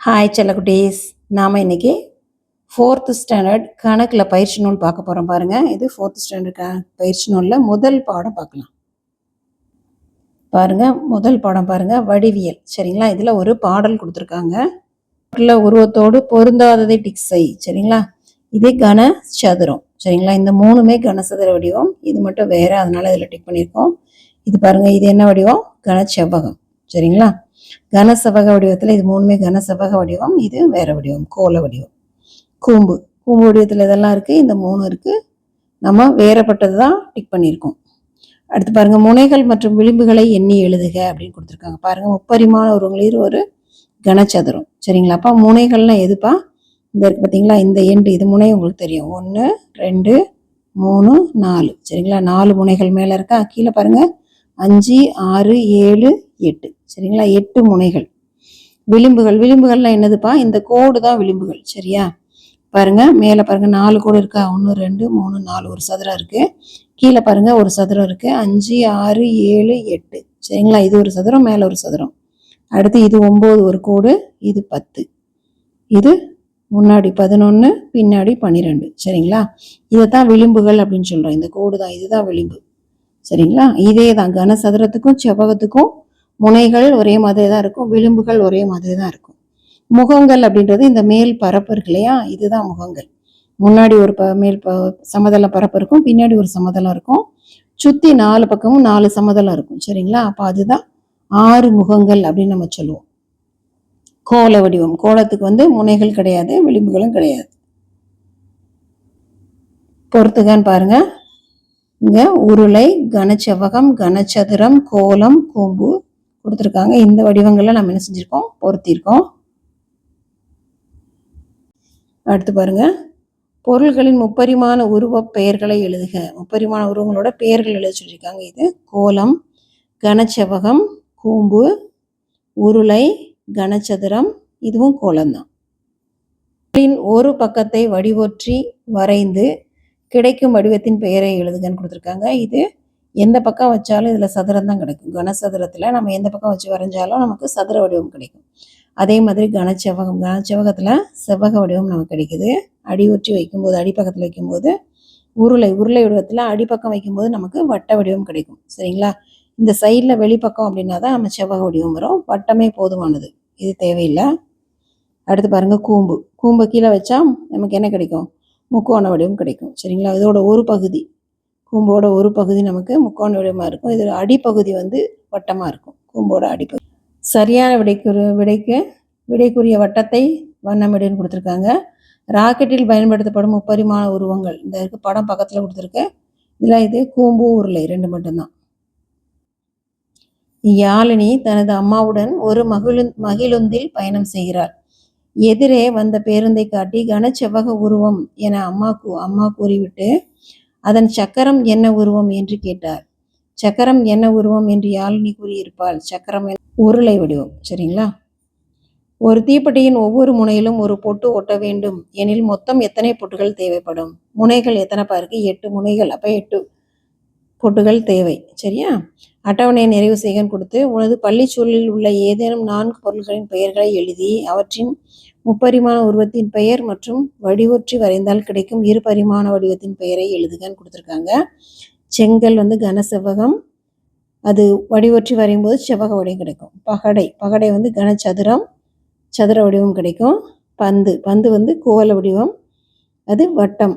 Hi செல்லக்குட்டீஸ். நாம் இன்னைக்கு 4th standard கணக்கில் பயிற்சி நூல் பார்க்க போகிறோம். பாருங்கள், இது 4th ஸ்டாண்டர்ட் பயிற்சி நூலில் முதல் பாடம் பார்க்கலாம். பாருங்கள், முதல் பாடம் பாருங்கள், வடிவியல். சரிங்களா? இதில் ஒரு பாடல் கொடுத்துருக்காங்க. உருவத்தோடு பொருந்தாததை டிக் செய். சரிங்களா? இது கனசதுரம். சரிங்களா? இந்த மூணுமே கனசதுர வடிவம். இது மட்டும் வேற, அதனால இதில் டிக் பண்ணியிருக்கோம். இது பாருங்கள், இது என்ன வடிவம்? கனச்செவ்வகம். சரிங்களா? கனசெவ்வக வடிவத்தில் இது மூணுமே கனசெவ்வக வடிவம். இது வேற வடிவம், கோல வடிவம். கூம்பு வடிவத்தில் இதெல்லாம் இருக்கு, இந்த மூணு இருக்கு. நம்ம வேறப்பட்டது தான் டிக் பண்ணியிருக்கோம். அடுத்து பாருங்க, முனைகள் மற்றும் விளிம்புகளை எண்ணி எழுதுக அப்படின்னு கொடுத்துருக்காங்க. பாருங்க, முப்பரிமாண உருவங்களில் ஒரு கனச்சதுரம். சரிங்களா? அப்பா முனைகள்லாம் எதுப்பா? இந்த இருக்கு பார்த்தீங்களா, இந்த எண்டு, இது முனை உங்களுக்கு தெரியும். 1 2 3 4. சரிங்களா? 4 முனைகள் மேலே இருக்கா. கீழே பாருங்க, 5 6 7 8. சரிங்களா? 8 முனைகள். விளிம்புகள்லாம் என்னதுப்பா? இந்த கோடு தான் விளிம்புகள். சரியா? பாருங்க, மேலே பாருங்க 4 கோடு இருக்கா. 1 2 3 4 ஒரு சதுரம் இருக்கு. கீழே பாருங்க ஒரு சதுரம் இருக்கு. 5 6 7 8. சரிங்களா? இது ஒரு சதுரம், மேலே ஒரு சதுரம். அடுத்து இது 9 ஒரு கோடு, இது 10. இது முன்னாடி 11, பின்னாடி 12. சரிங்களா? இதைத்தான் விளிம்புகள் அப்படின்னு சொல்றோம். இந்த கோடு தான், இதுதான் விளிம்பு. சரிங்களா? இதே தான் கனசதுரத்துக்கும் செவ்வகத்துக்கும் முனைகள் ஒரே மாதிரி தான் இருக்கும், விளிம்புகள் ஒரே மாதிரி தான் இருக்கும். முகங்கள் அப்படின்றது இந்த மேல் பரப்பு இருக்கு இல்லையா, இதுதான் முகங்கள். முன்னாடி ஒரு மேல் சமதள பரப்பு இருக்கும், பின்னாடி ஒரு சமதளம் இருக்கும், சுத்தி 4 பக்கமும் 4 சமதளம் இருக்கும். சரிங்களா? அப்ப அதுதான் 6 முகங்கள் அப்படின்னு நம்ம சொல்லுவோம். கோல வடிவம். கோலத்துக்கு முனைகள் கிடையாது, விளிம்புகளும் கிடையாது. பொறுத்துக்கான்னு பாருங்க. இங்க உருளை, கனச்செவ்வகம், கனச்சதுரம், கோலம், கூம்பு கொடுத்துருக்காங்க. இந்த வடிவங்கள்ல நம்ம என்ன செஞ்சிருக்கோம்? பொருத்திருக்கோம். அடுத்து பாருங்க, பொருள்களின் முப்பரிமாண உருவ பெயர்களை எழுதுக. முப்பரிமாண உருவங்களோட பெயர்கள் எழுத சொல்லியிருக்காங்க. இது கோலம், கனச்செவ்வகம், கூம்பு, உருளை, கனச்சதுரம், இதுவும் கோலம்தான். ஒரு பக்கத்தை வடிவொற்றி வரைந்து கிடைக்கும் வடிவத்தின் பெயரை எழுதுகன்னு கொடுத்துருக்காங்க. இது எந்த பக்கம் வச்சாலும் இதில் சதுரம் தான் கிடைக்கும். கனசதுரத்தில் நம்ம எந்த பக்கம் வச்சு வரைஞ்சாலும் நமக்கு சதுர வடிவம் கிடைக்கும். அதே மாதிரி கனச்செவ்வகத்தில் செவ்வக வடிவம் நமக்கு கிடைக்குது. அடி ஒற்றி வைக்கும்போது, அடிப்பக்கத்தில் வைக்கும்போது உருளை வடிவத்தில் அடிப்பக்கம் வைக்கும்போது நமக்கு வட்ட வடிவம் கிடைக்கும். சரிங்களா? இந்த சைடில் வெளிப்பக்கம் அப்படின்னா தான் நம்ம செவ்வக வடிவம் வரும். வட்டமே போதுமானது, இது தேவையில்லை. அடுத்து பாருங்க, கூம்பை கீழே வச்சா நமக்கு என்ன கிடைக்கும்? முக்கோண வடிவம் கிடைக்கும். சரிங்களா? இதோட ஒரு பகுதி, கூம்போட ஒரு பகுதி நமக்கு முக்கோண வடிவமாக இருக்கும். இதில் அடிப்பகுதி வட்டமாக இருக்கும், கூம்போட அடிப்பகுதி. சரியான விடைக்குரிய வட்டத்தை வண்ணமிடுன்னு கொடுத்துருக்காங்க. ராக்கெட்டில் பயன்படுத்தப்படும் முப்பரிமாண உருவங்கள். இந்த இருக்கு படம் பக்கத்தில் கொடுத்துருக்கு. இதில் இது கூம்பு, உருளை 2 மட்டும்தான். யாழினி தனது அம்மாவுடன் ஒரு மகிழுந்தில் பயணம் செய்கிறார். எதிரே வந்த பேருந்தை காட்டி கனச்செவ்வக உருவம் என அம்மா கூறிவிட்டு அதன் சக்கரம் என்ன உருவம் என்று கேட்டார். சக்கரம் என்ன உருவம் என்று யாழினி கூறியிருப்பாள். சக்கரம் உருளை வடிவம். சரிங்களா? ஒரு தீப்பெட்டியின் ஒவ்வொரு முனையிலும் ஒரு பொட்டு ஒட்ட வேண்டும் எனில் மொத்தம் எத்தனை பொட்டுகள் தேவைப்படும்? முனைகள் எத்தனை பாருக்கு? 8 முனைகள். அப்போ 8 பொட்டுகள் தேவை. சரியா? அட்டவணையை நிறைவு செய்கன்னு கொடுத்து உனது பள்ளிச்சூழலில் உள்ள ஏதேனும் 4 பொருள்களின் பெயர்களை எழுதி அவற்றின் முப்பரிமாண உருவத்தின் பெயர் மற்றும் வடிவொற்றி வரைந்தால் கிடைக்கும் 2 பரிமாண வடிவத்தின் பெயரை எழுதுகன்னு கொடுத்துருக்காங்க. செங்கல் கனசெவ்வகம், அது வடிவொற்றி வரையும் போது செவ்வக வடிவம் கிடைக்கும். பகடை கனச்சதுரம், சதுர வடிவம் கிடைக்கும். பந்து கோல வடிவம், அது வட்டம்.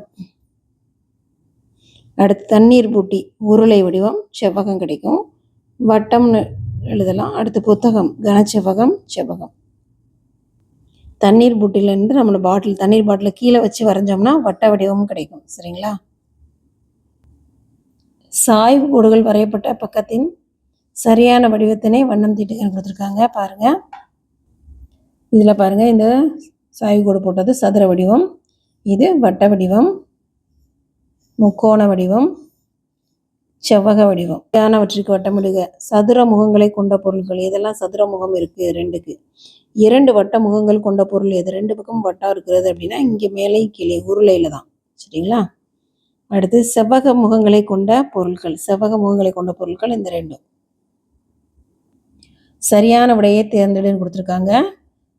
அடுத்து தண்ணீர் பூட்டி உருளை வடிவம், செவ்வகம் கிடைக்கும். வட்டம்னு எழுதலாம். அடுத்து புத்தகம், கனச்செவ்வகம், செவ்வகம். தண்ணீர் பூட்டிலேருந்து நம்ம தண்ணீர் பாட்டில கீழே வச்சு வரைஞ்சோம்னா வட்ட வடிவமும் கிடைக்கும். சரிங்களா? சாய்வு கோடுகள் வரையப்பட்ட பக்கத்தின் சரியான வடிவத்தினை வண்ணம் தீட்டுகள் கொடுத்துருக்காங்க. பாருங்க, இதில் பாருங்க, இந்த சாய்வு கோடு போட்டது சதுர வடிவம், இது வட்ட வடிவம், முக்கோண வடிவம், செவ்வக வடிவம். யானவற்றிற்கு வட்டமிடுக. சதுர முகங்களை கொண்ட பொருட்கள். இதெல்லாம் சதுர முகம் இருக்கு 2க்கு. 2 வட்ட முகங்கள் கொண்ட பொருள் எது? 2 பக்கம் வட்டம் இருக்கிறது அப்படின்னா இங்கே மேலே கீழே உருளையில தான். சரிங்களா? அடுத்து செவ்வக முகங்களை கொண்ட பொருட்கள் இந்த 2. சரியான விடையை தேர்ந்தெடுன்னு கொடுத்துருக்காங்க.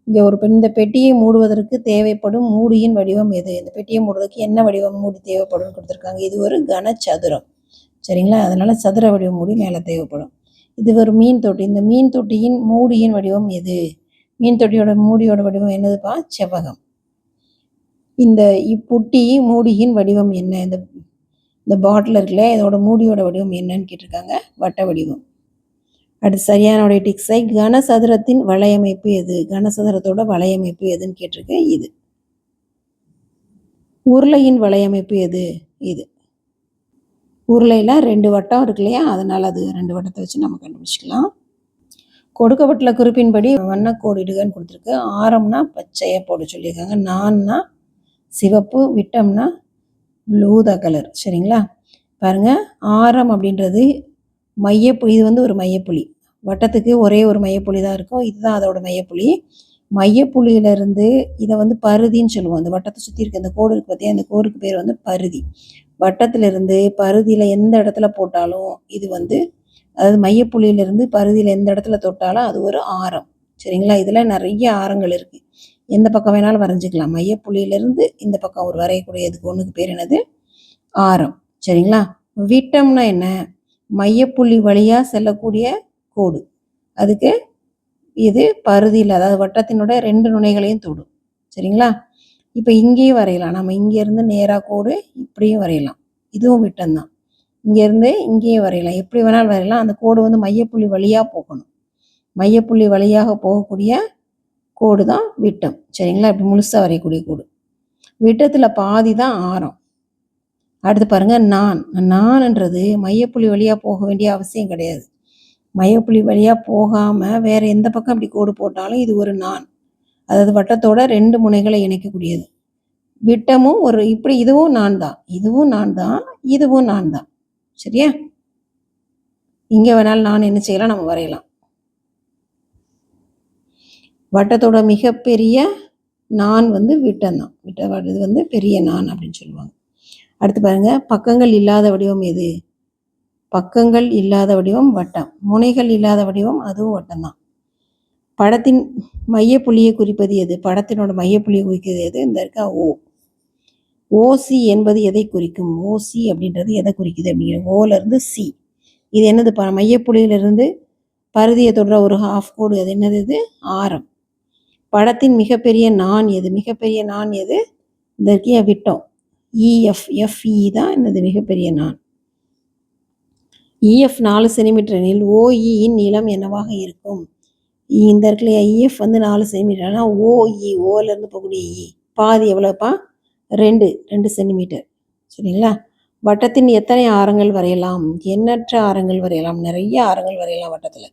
இங்கே இந்த பெட்டியை மூடுவதற்கு தேவைப்படும் மூடியின் வடிவம் எது? இந்த பெட்டியை மூடுவதற்கு என்ன வடிவம் மூடி தேவைப்படும் கொடுத்துருக்காங்க. இது ஒரு கனச்சதுரம். சரிங்களா? அதனால சதுர வடிவ மூடி மேலே தேவைப்படும். இது ஒரு மீன் தொட்டி. இந்த மீன் தொட்டியின் மூடியின் வடிவம் எது? மீன் தொட்டியோட மூடியோட வடிவம் என்னதுப்பா? செவ்வகம். இந்த இப்புட்டி மூடியின் வடிவம் என்ன? இந்த பாட்டில் இருக்குல்ல, இதோட மூடியோட வடிவம் என்னன்னு கேட்டிருக்காங்க. வட்ட வடிவம். அடுத்து சரியான டிக்ஸை கனசதுரத்தின் வலையமைப்பு எது? கனசதுரத்தோட வலையமைப்பு எதுன்னு கேட்டிருக்கு. இது. உருளையின் வலையமைப்பு எது? இது. உருளையில் 2 வட்டம் இருக்கு இல்லையா, அதனால் அது 2 வட்டத்தை வச்சு நம்ம கண்டுபிடிச்சிக்கலாம். கொடுக்கப்பட்டுள்ள குறிப்பின்படி வண்ணக்கோடிடுகன்னு கொடுத்துருக்கு. ஆரம்னா பச்சையாக போட சொல்லியிருக்காங்க. நான்னா சிவப்பு, விட்டம்னா ப்ளூ கலர். சரிங்களா? பாருங்கள், ஆரம் அப்படின்றது மையப்புள்ளி. இது ஒரு மையப்புள்ளி. வட்டத்துக்கு ஒரே ஒரு மையப்புள்ளி தான் இருக்கும். இதுதான் அதோட மையப்புள்ளி. மையப்புள்ளியிலேருந்து இதை பருதின்னு சொல்லுவோம். அந்த வட்டத்தை சுற்றி இருக்க இந்த கோடு இருக்கு பார்த்தியா, இந்த கோடுக்கு பேர் பருதி. வட்டத்திலிருந்து பருதியில் எந்த இடத்துல போட்டாலும் இது அதாவது மையப்புள்ளியிலேருந்து பருதியில் எந்த இடத்துல தொட்டாலும் அது ஒரு ஆரம். சரிங்களா? இதில் நிறைய ஆரங்கள் இருக்குது. எந்த பக்கம் வேணாலும் வரைஞ்சிக்கலாம். மையப்புள்ளியிலேருந்து இந்த பக்கம் ஒரு வரையக்கூடிய இதுக்கு ஒன்றுக்கு பேர் என்னது? ஆரம். சரிங்களா? விட்டம்னா என்ன? மையப்புள்ளி வழியாக செல்லக்கூடிய கோடு. அதுக்கு இது பருதியில், அதாவது வட்டத்தினோட 2 நுனைகளையும் தொடும். சரிங்களா? இப்போ இங்கேயும் வரையலாம். நம்ம இங்கேருந்து நேராக கோடு இப்படியும் வரையலாம். இதுவும் விட்டம்தான். இங்கேருந்து இங்கேயும் வரையலாம். எப்படி வேணாலும் வரையலாம். அந்த கோடு மையப்புள்ளி வழியாக போகணும். மையப்புள்ளி வழியாக போகக்கூடிய கோடு தான் விட்டம். சரிங்களா? இப்படி முழுசாக வரையக்கூடிய கோடு. விட்டத்தில் பாதி தான் ஆரம். அடுத்து பாருங்கள், நான்ன்றது மையப்புள்ளி வழியாக போக வேண்டிய அவசியம் கிடையாது. மையப்புள்ளி வழியாக போகாமல் வேறு எந்த பக்கம் அப்படி கோடு போட்டாலும் இது ஒரு நான். அதாவது வட்டத்தோட 2 முனைகளை இணைக்கக்கூடியது. விட்டமும் இப்படி இதுவும் நான் தான், இதுவும் நான் தான், இதுவும் நான் தான். சரியா? இங்கே வேணாலும் நான் என்ன செய்யலாம், நம்ம வரையலாம். வட்டத்தோட மிகப்பெரிய நான் விட்டம்தான். இது பெரிய நான் அப்படின்னு சொல்லுவாங்க. அடுத்து பாருங்க, பக்கங்கள் இல்லாத வடிவம் எது? பக்கங்கள் இல்லாத வடிவம் வட்டம். முனைகள் இல்லாத வடிவம் அதுவும் வட்டம்தான். படத்தின் மையப்புள்ளியை குறிப்பது எது? படத்தினோட மையப்புள்ளியை குறிக்கிறது எது? இந்த இருக்கா ஓ. ஓசி என்பது எதை குறிக்கும்? ஓசி அப்படின்றது எதை குறிக்குது அப்படிங்கிற ஓலேருந்து சி. இது என்னது? மையப்புள்ளியிலிருந்து பருதியை தொடர ஒரு ஹாஃப் கோடு. அது என்னது? இது ஆரம். படத்தின் மிகப்பெரிய நான் எது? மிகப்பெரிய நான் எது? இந்த இருக்கிய விட்டம். இஎஃப். எஃப்இ தான் என்னது? மிகப்பெரிய நான். இஎஃப் 4 சென்டிமீட்டர் எனில் ஓஇயின் நீளம் என்னவாக இருக்கும்? இந்த இடத்துல இஎஃப் 4 சென்டிமீட்டர். ஆனால் ஓஇ, ஓலேருந்து போகக்கூடிய இ பாதி எவ்வளோப்பா? 2 சென்டிமீட்டர். சரிங்களா? வட்டத்தின் எத்தனை ஆரங்கள் வரையலாம்? எண்ணற்ற ஆரங்கள் வரையலாம். நிறைய ஆரங்கள் வரையலாம் வட்டத்தில்.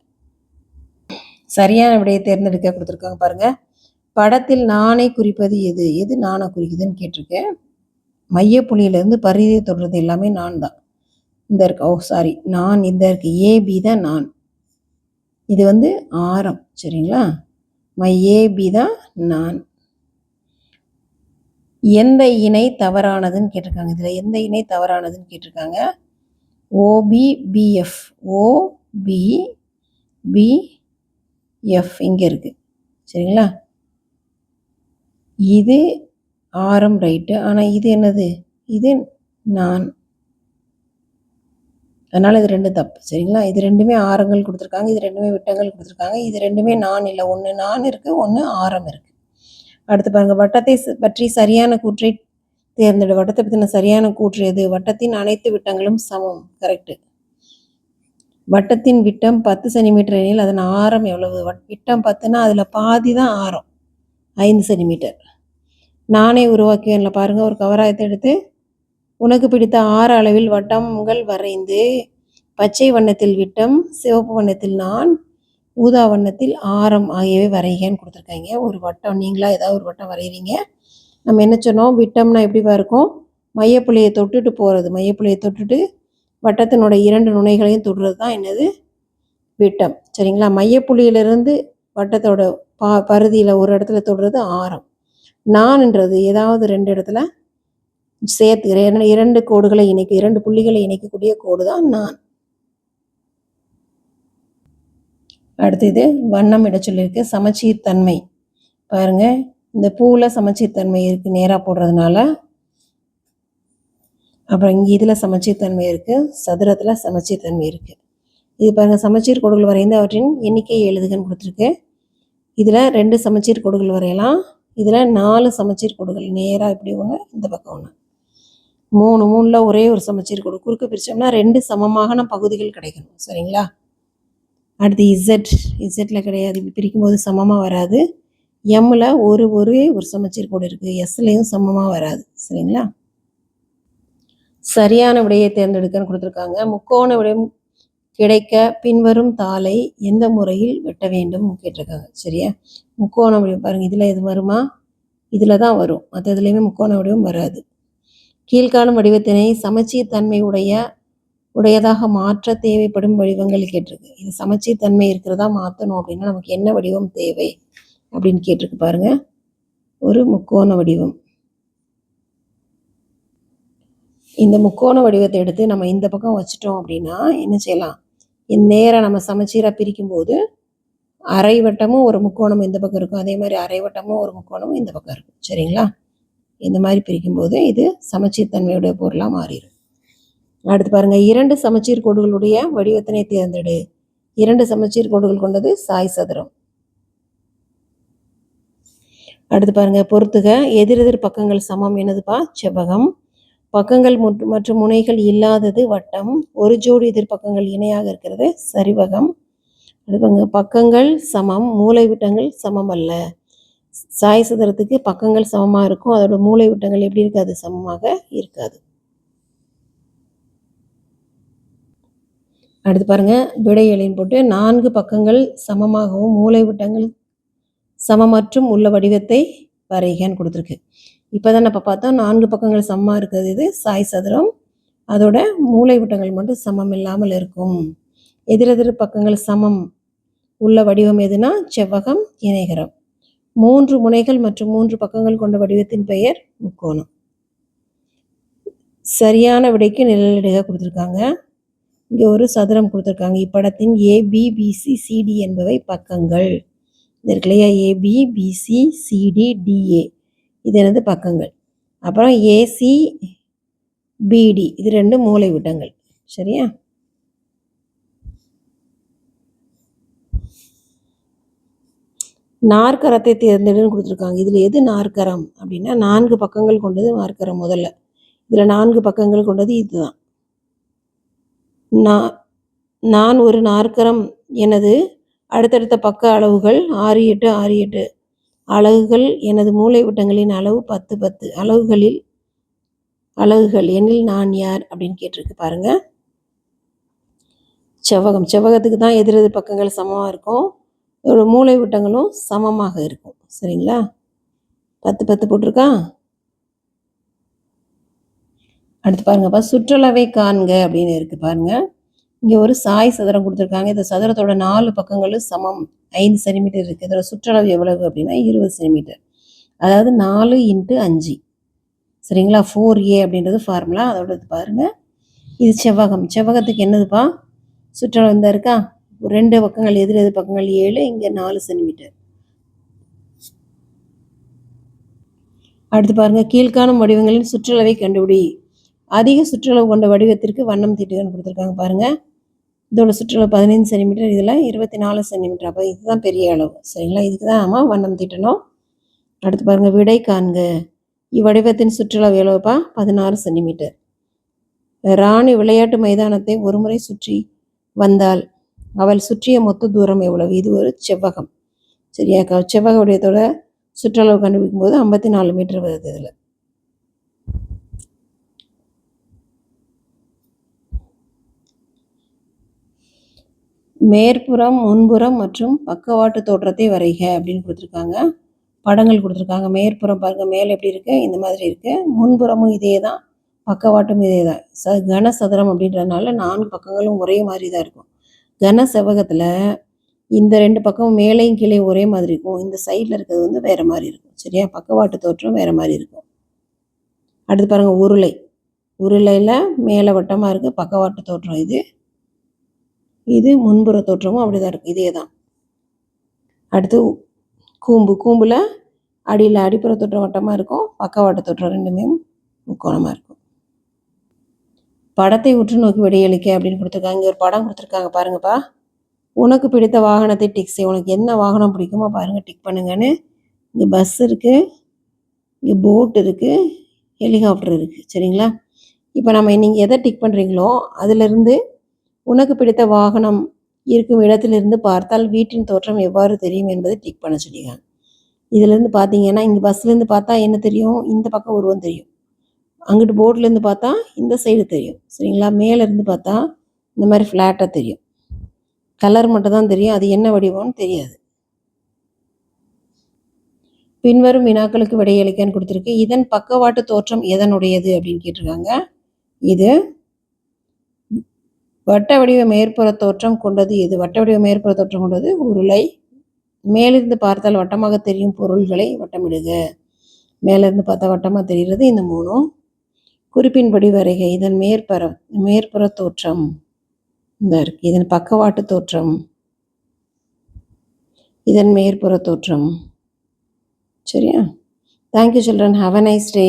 சரியான விடையை தேர்ந்தெடுக்க கொடுத்துருக்காங்க பாருங்கள். படத்தில் நானை குறிப்பது எது? எது நானை குறிக்குதுன்னு கேட்டிருக்கேன். மையப்புள்ளியிலேருந்து பருதியை தொடுறது எல்லாமே நான் தான். இந்த இருக்கு நான் இந்த இருக்கு ஏபி தான் நான். இது ஆரம். சரிங்களா? ஏபி தான் நான். எந்த இணை தவறானதுன்னு கேட்டிருக்காங்க. இதில் எந்த இணை தவறானதுன்னு கேட்டிருக்காங்க. ஓபிபிஎஃப். ஓபிபிஎஃப் இங்கே இருக்குது. சரிங்களா? இது ஆரம் ரைட்டு. ஆனால் இது என்னது? இது நான். அதனால் இது 2 தப்பு. சரிங்களா? இது 2மே ஆரங்கள் கொடுத்துருக்காங்க. இது 2மே விட்டங்கள் கொடுத்துருக்காங்க. இது 2மே நான் இல்லை. ஒன்று நான் இருக்குது, ஒன்று ஆரம் இருக்குது. அடுத்து பாருங்கள், வட்டத்தை பற்றி சரியான கூற்றை தேர்ந்தெடு. வட்டத்தை பற்றின சரியான கூற்று எது? வட்டத்தின் அனைத்து விட்டங்களும் சமம். கரெக்டு. வட்டத்தின் விட்டம் 10 சென்டிமீட்டர் எனில் அதன் ஆரம் எவ்வளவு? விட்டம் 10னா அதில் பாதி தான் ஆரம், 5 சென்டிமீட்டர். நானே உருவாக்குவேன்ல பாருங்கள். ஒரு கவராயத்தை எடுத்து உனக்கு பிடித்த 6 அளவில் வட்டங்கள் வரைந்து பச்சை வண்ணத்தில் விட்டம், சிவப்பு வண்ணத்தில் நான், ஊதா வண்ணத்தில் ஆரம் ஆகியவை வரைகன்னு கொடுத்துருக்காங்க. ஒரு வட்டம் நீங்களாக ஏதாவது ஒரு வட்டம் வரைகிறீங்க. நம்ம என்ன சொன்னோம்? விட்டம்னா எப்படிப்பா இருக்கும்? மையப்புள்ளியை தொட்டுட்டு போகிறது. மையப்புள்ளியை தொட்டுட்டு வட்டத்தினோட 2 நுனைகளையும் தொடுறது தான் என்னது? விட்டம். சரிங்களா? மையப்புள்ளியிலிருந்து வட்டத்தோட பருதியில் ஒரு இடத்துல தொடுறது ஆரம். நான்ன்றது ஏதாவது 2 இடத்துல சேர்த்து 2 கோடுகளை 2 புள்ளிகளை இணைக்கக்கூடிய கோடு தான் நான். அடுத்து இது வண்ணம் இட சொல்லியிருக்கு. சமச்சீர் தன்மை பாருங்க, இந்த பூவில் சமச்சீர்த்தன்மை இருக்குது நேராக போடுறதுனால. அப்புறம் இங்கே இதில் சமச்சீர்த்தன்மை இருக்குது, சதுரத்தில் சமச்சீர்த்தன்மை இருக்குது. இது பாருங்கள், சமச்சீர் கோடுகள் வரைந்து அவற்றின் எண்ணிக்கையை எழுதுகன்னு கொடுத்துருக்கு. இதில் 2 சமச்சீர் கோடுகள் வரையலாம். இதில் 4 சமச்சீர் கோடுகள் நேராக இப்படி ஒன்று, இந்த பக்கம் ஒன்று, 3 ஒரே ஒரு சமச்சீர் கோடு. குறுக்க பிரித்தோம்னா 2 சமமான பகுதிகள் கிடைக்கணும். சரிங்களா? அடுத்து இசட்டில் கிடையாது, இப்படி பிரிக்கும்போது சமமாக வராது. எம்மில் ஒரே ஒரு சமச்சீர் கோடு இருக்குது, எஸ்லையும் சமமாக வராது. சரிங்களா? சரியான விடையை தேர்ந்தெடுக்கன்னு கொடுத்துருக்காங்க. முக்கோண விடையும் கிடைக்க பின்வரும் தாளை எந்த முறையில் வெட்ட வேண்டும் கேட்டிருக்காங்க. சரியா? முக்கோண வடிவம் பாருங்கள், இதில் எது வருமா? இதில் தான் வரும், மற்ற இதுலேயுமே முக்கோண வடிவம் வராது. கீழ்காணும் வடிவத்தினை சமச்சீர் தன்மை உடையதாக மாற்ற தேவைப்படும் வடிவங்கள் கேட்டிருக்கு. இது சமச்சீர் தன்மை இருக்கிறதா மாற்றணும் அப்படின்னா நமக்கு என்ன வடிவம் தேவை அப்படின்னு கேட்டிருக்கு. பாருங்க, ஒரு முக்கோண வடிவம். இந்த முக்கோண வடிவத்தை எடுத்து நம்ம இந்த பக்கம் வச்சுட்டோம் அப்படின்னா என்ன செய்யலாம்? நேராக நம்ம சமச்சீராக பிரிக்கும்போது அரை வட்டமும் ஒரு முக்கோணமும் இந்த பக்கம் இருக்கும், அதே மாதிரி அரை வட்டமும் ஒரு முக்கோணமும் இந்த பக்கம் இருக்கும். சரிங்களா? இந்த மாதிரி பிரிக்கும்போது இது சமச்சீர் தன்மையுடைய பொருளாக மாறிடும். அடுத்து பாருங்க, 2 சமச்சீர் கோடுகளுடைய வடிவத்தினை தேர்ந்தெடு. 2 சமச்சீர் கோடுகள் கொண்டது சாய் சதுரம். அடுத்து பாருங்க, பொறுத்துக. எதிரெதிர் பக்கங்கள் சமம் என்னதுப்பா? செவ்வகம். பக்கங்கள் மற்றும் முனைகள் இல்லாதது வட்டம். ஒரு ஜோடி எதிர்பக்கங்கள் இணையாக இருக்கிறது சரிவகம். அடுத்து பக்கங்கள் சமம், மூலை விட்டங்கள் சமம் அல்ல. சாய் சதுரத்துக்கு பக்கங்கள் சமமாக இருக்கும், அதோட மூலை விட்டங்கள் எப்படி இருக்காது? சமமாக இருக்காது. அடுத்து பாருங்க, விடை எழின் போட்டு 4 பக்கங்கள் சமமாகவும் மூலை விட்டங்கள் சமமற்றும் உள்ள வடிவத்தை வரைகன்னு கொடுத்துருக்கு. இப்போ தான் நம்ம பார்த்தோம் 4 பக்கங்கள் சமமாக இருக்கிறது இது சாய் சதுரம், அதோட மூலை விட்டங்கள் மட்டும் சமம் இல்லாமல் இருக்கும். எதிரெதிர் பக்கங்கள் சமம் உள்ள வடிவம் எதுனா செவ்வகம், இணைகரம். 3 முனைகள் மற்றும் 3 பக்கங்கள் கொண்ட வடிவத்தின் பெயர் முக்கோணம். சரியான விடைக்கு நிழலிடுக கொடுத்துருக்காங்க. இங்கே ஒரு சதுரம் கொடுத்துருக்காங்க. இப்படத்தின் ABBCCD என்பவை பக்கங்கள். இது இருக்கு இல்லையா? ABBCCDDA இது என்னது? பக்கங்கள். அப்புறம் ACBD இது 2 மூலை விட்டங்கள். சரியா? நாற்கரத்தை தேர்ந்தெடுன்னு கொடுத்துருக்காங்க. இதில் எது நாற்கரம் அப்படின்னா 4 பக்கங்கள் கொண்டது நாற்கரம். முதல்ல இதில் 4 பக்கங்கள் கொண்டது இதுதான். நான் ஒரு நாற்கரம். எனது அடுத்தடுத்த பக்க அளவுகள் 6, 8, 6, 8 அலகுகள். எனது மூலை விட்டங்களின் அளவு 10, 10 அலகுகள் எனில் நான் யார் அப்படின்னு கேட்டிருக்கு. பாருங்க, செவ்வகம். செவ்வகத்துக்கு தான் எதிரெதிர் பக்கங்கள் சமமாக இருக்கும், ஒரு மூலை விட்டங்களும் சமமாக இருக்கும். சரிங்களா? 10, 10 போட்டிருக்கா. அடுத்து பாருங்கப்பா, சுற்றளவை காண்க அப்படின்னு இருக்கு. பாருங்க, இங்கே ஒரு சாய் சதுரம் கொடுத்துருக்காங்க. இந்த சதுரத்தோட 4 பக்கங்களும் சமம் 5 சென்டிமீட்டர் இருக்குது. இதோட சுற்றளவு எவ்வளவு அப்படின்னா 20 சென்டிமீட்டர், அதாவது 4 × 5. சரிங்களா? 4A அப்படின்றது ஃபார்முலா. அதோட பாருங்க, இது செவ்வகம். செவ்வகத்துக்கு என்னதுப்பா? சுற்றளவு இந்த இருக்கா, 2 பக்கங்கள் எதிரெதிர் பக்கங்கள் 7, இங்கே 4 சென்டிமீட்டர். அடுத்து பாருங்க, கீழ்காணும் வடிவங்களின் சுற்றளவை கண்டுபிடி. அதிக சுற்றளவு கொண்ட வடிவத்திற்கு வண்ணம் தீட்டுகன்னு கொடுத்துருக்காங்க. பாருங்க, இதோட சுற்றளவு 15 சென்டிமீட்டர், இதில் 24 சென்டிமீட்டர். அப்போ இதுதான் பெரிய அளவு. சரிங்களா? இதுக்கு தான் நம்ம வண்ணம் தீட்டணும். அடுத்து பாருங்க, விடை காண்க. இவ்வடிவத்தின் சுற்றளவு எவ்வளவுப்பா? 16 சென்டிமீட்டர். ராணி விளையாட்டு மைதானத்தை ஒருமுறை சுற்றி வந்தால் அவள் சுற்றிய மொத்த தூரம் எவ்வளவு? இது ஒரு செவ்வகம். சரியா? செவ்வக வடிவத்தோட சுற்றளவு கண்டுபிடிக்கும் போது 54 மீட்டர் வருது. இதில் மேற்புறம், முன்புறம் மற்றும் பக்கவாட்டு தோற்றத்தை வரைக அப்படின்னு கொடுத்துருக்காங்க. படங்கள் கொடுத்துருக்காங்க. மேற்புறம் பாருங்க, மேலே எப்படி இருக்கு? இந்த மாதிரி இருக்கு. முன்புறமும் இதே தான், பக்கவாட்டும் இதே தான். கன சதுரம் அப்படின்றதுனால 4 பக்கங்களும் ஒரே மாதிரி தான் இருக்கும். கன செவ்வகத்தில் இந்த 2 பக்கமும் மேலையும் கீழே ஒரே மாதிரி இருக்கும், இந்த சைடில் இருக்கிறது வந்து வேறு மாதிரி இருக்கும். சரியா? பக்கவாட்டு தோற்றம் வேறு மாதிரி இருக்கும். அடுத்து பாருங்கள், உருளையில் மேலே வட்டமாக இருக்குது பக்கவாட்டு தோற்றம். இது முன்புற தோற்றமும் அப்படி தான் இருக்குது, இதே தான். அடுத்து கூம்பில் அடியில் அடிப்புற தோற்றம் வட்டமாக இருக்கும், பக்கவாட்டு தோற்றம் ரெண்டுமே முக்கோணமாக இருக்கும். படத்தை உற்று நோக்கி விடையளிக்க அப்படின்னு கொடுத்துருக்காங்க. இங்கே ஒரு படம் கொடுத்துருக்காங்க பாருங்கப்பா. உனக்கு பிடித்த வாகனத்தை டிக் செய். உனக்கு என்ன வாகனம் பிடிக்குமோ பாருங்கள், டிக் பண்ணுங்கன்னு. இங்கே பஸ் இருக்குது, இங்கே போட் இருக்குது, ஹெலிகாப்டர் இருக்குது. சரிங்களா? இப்போ நம்ம நீங்கள் எதை டிக் பண்ணுறீங்களோ அதிலிருந்து உனக்கு பிடித்த வாகனம் இருக்கும் இடத்திலிருந்து பார்த்தால் வீட்டின் தோற்றம் எவ்வாறு தெரியும் என்பதை டிக் பண்ண சொல்லியிருக்காங்க. இதிலேருந்து பார்த்தீங்கன்னா இங்கே பஸ்லேருந்து பார்த்தா என்ன தெரியும்? இந்த பக்கம் உருவம் தெரியும். அங்கிட்டு போர்ட்லேருந்து பார்த்தா இந்த சைடு தெரியும். சரிங்களா? மேலேருந்து பார்த்தா இந்த மாதிரி ஃப்ளாட்டாக தெரியும். கலர் மட்டும் தான் தெரியும், அது என்ன வடிவம்னு தெரியாது. பின்வரும் வினாக்களுக்கு விடையளிக்கன்னு கொடுத்துருக்கு. இதன் பக்கவாட்டு தோற்றம் எதனுடையது அப்படின்னு கேட்டிருக்காங்க. இது வட்ட வடிவ மேற்புற தோற்றம் கொண்டது எது? வட்ட வடிவ மேற்புற தோற்றம் கொண்டது உருளை. மேலிருந்து பார்த்தால் வட்டமாக தெரியும் பொருள்களை வட்டமிடுக. மேலிருந்து பார்த்தா வட்டமாக தெரிகிறது இந்த மூணும். குறிப்பின்படி வரைக. இதன் மேற்புற தோற்றம் இந்த இருக்கு. இதன் பக்கவாட்டு தோற்றம், இதன் மேற்புற தோற்றம். சரியா? Thank you children. Have a nice day.